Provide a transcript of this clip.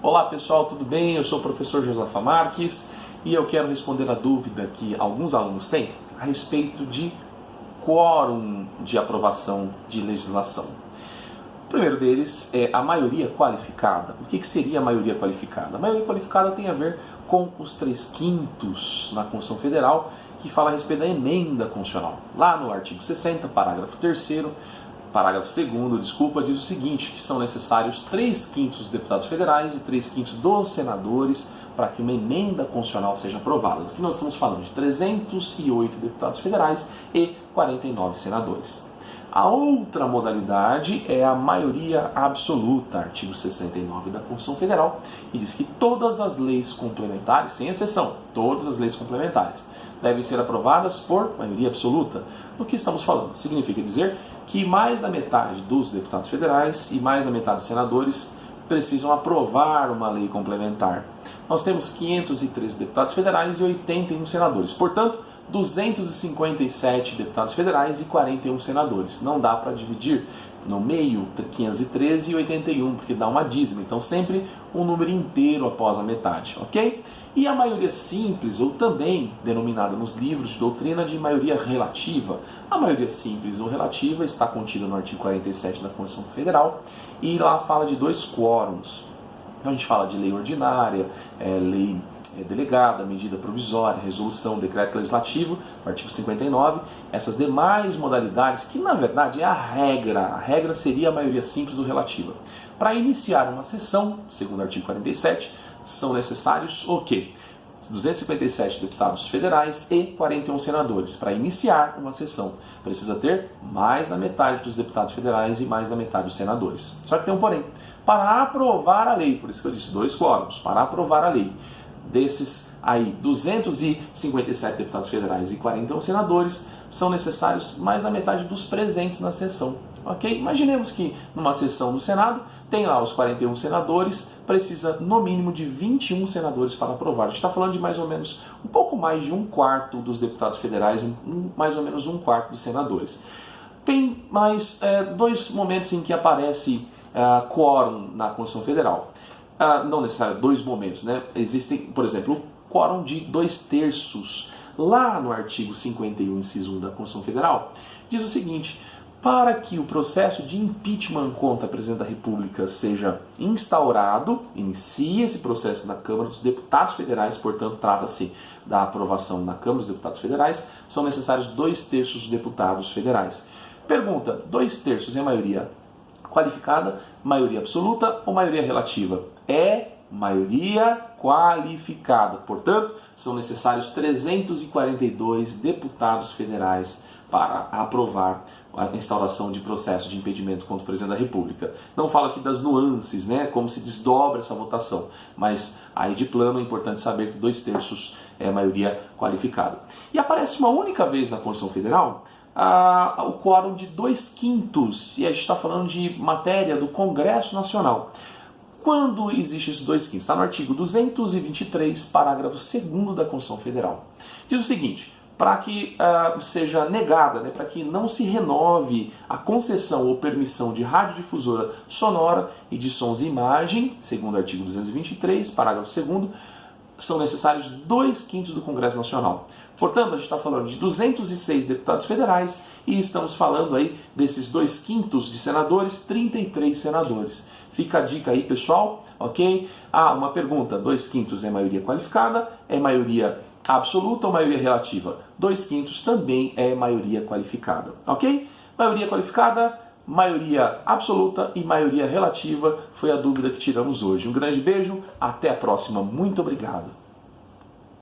Olá pessoal, tudo bem? Eu sou o professor Josafa Marques e eu quero responder a dúvida que alguns alunos têm a respeito de quórum de aprovação de legislação. O primeiro deles é a maioria qualificada. O que seria a maioria qualificada? A maioria qualificada tem a ver com os 3/5 na Constituição Federal, que fala a respeito da emenda constitucional. Lá no artigo 60, parágrafo 2º, parágrafo 2º, diz o seguinte, que são necessários 3/5 dos deputados federais e 3/5 dos senadores para que uma emenda constitucional seja aprovada. Do que nós estamos falando de 308 deputados federais e 49 senadores. A outra modalidade é a maioria absoluta, artigo 69 da Constituição Federal, e diz que todas as leis complementares, sem exceção, todas as leis complementares, devem ser aprovadas por maioria absoluta. Do que estamos falando? Significa dizer que mais da metade dos deputados federais e mais da metade dos senadores precisam aprovar uma lei complementar. Nós temos 513 deputados federais e 81 senadores. Portanto, 257 deputados federais e 41 senadores. Não dá para dividir no meio 513 e 81, porque dá uma dízima. Então, sempre um número inteiro após a metade, ok? E a maioria simples, ou também denominada nos livros de doutrina de maioria relativa. A maioria simples ou relativa está contida no artigo 47 da Constituição Federal e lá fala de 2 quórums. Então, a gente fala de lei ordinária, lei delegada, medida provisória, resolução, decreto legislativo, artigo 59, essas demais modalidades, que na verdade é a regra seria a maioria simples ou relativa. Para iniciar uma sessão, segundo o artigo 47, são necessários o quê? 257 deputados federais e 41 senadores. Para iniciar uma sessão, precisa ter mais da metade dos deputados federais e mais da metade dos senadores. Só que tem um porém. Para aprovar a lei, por isso que eu disse 2 quórums, para aprovar a lei, desses aí 257 deputados federais e 41 senadores, são necessários mais da metade dos presentes na sessão. Ok? Imaginemos que numa sessão do Senado, tem lá os 41 senadores, precisa no mínimo de 21 senadores para aprovar. A gente está falando de mais ou menos um pouco mais de 1/4 dos deputados federais, mais ou menos 1/4 dos senadores. Tem mais 2 momentos em que aparece quórum na Constituição Federal. Não necessariamente 2 momentos, né? Existem, por exemplo, o quórum de 2/3. Lá no artigo 51, inciso 1 da Constituição Federal, diz o seguinte: para que o processo de impeachment contra o presidente da República seja instaurado, inicie esse processo na Câmara dos Deputados Federais, portanto, trata-se da aprovação na Câmara dos Deputados Federais, são necessários 2/3 dos deputados federais. Pergunta: 2/3 é maioria qualificada, maioria absoluta ou maioria relativa? É maioria qualificada. Portanto, são necessários 342 deputados federais para aprovar a instauração de processo de impedimento contra o presidente da República. Não falo aqui das nuances, né, como se desdobra essa votação, mas aí de plano é importante saber que 2/3 é maioria qualificada. E aparece uma única vez na Constituição Federal o quórum de 2/5, e a gente está falando de matéria do Congresso Nacional. Quando existe esses 2/5? Está no artigo 223, parágrafo 2º da Constituição Federal. Diz o seguinte: para que seja negada, né, para que não se renove a concessão ou permissão de radiodifusora sonora e de sons e imagem, segundo o artigo 223, parágrafo 2º, são necessários 2/5 do Congresso Nacional. Portanto, a gente está falando de 206 deputados federais e estamos falando aí desses 2/5 de senadores, 33 senadores. Fica a dica aí, pessoal, ok? Uma pergunta: 2/5 é maioria qualificada, é maioria absoluta ou maioria relativa? 2/5 também é maioria qualificada, ok? Maioria qualificada, maioria absoluta e maioria relativa foi a dúvida que tiramos hoje. Um grande beijo, até a próxima, muito obrigado.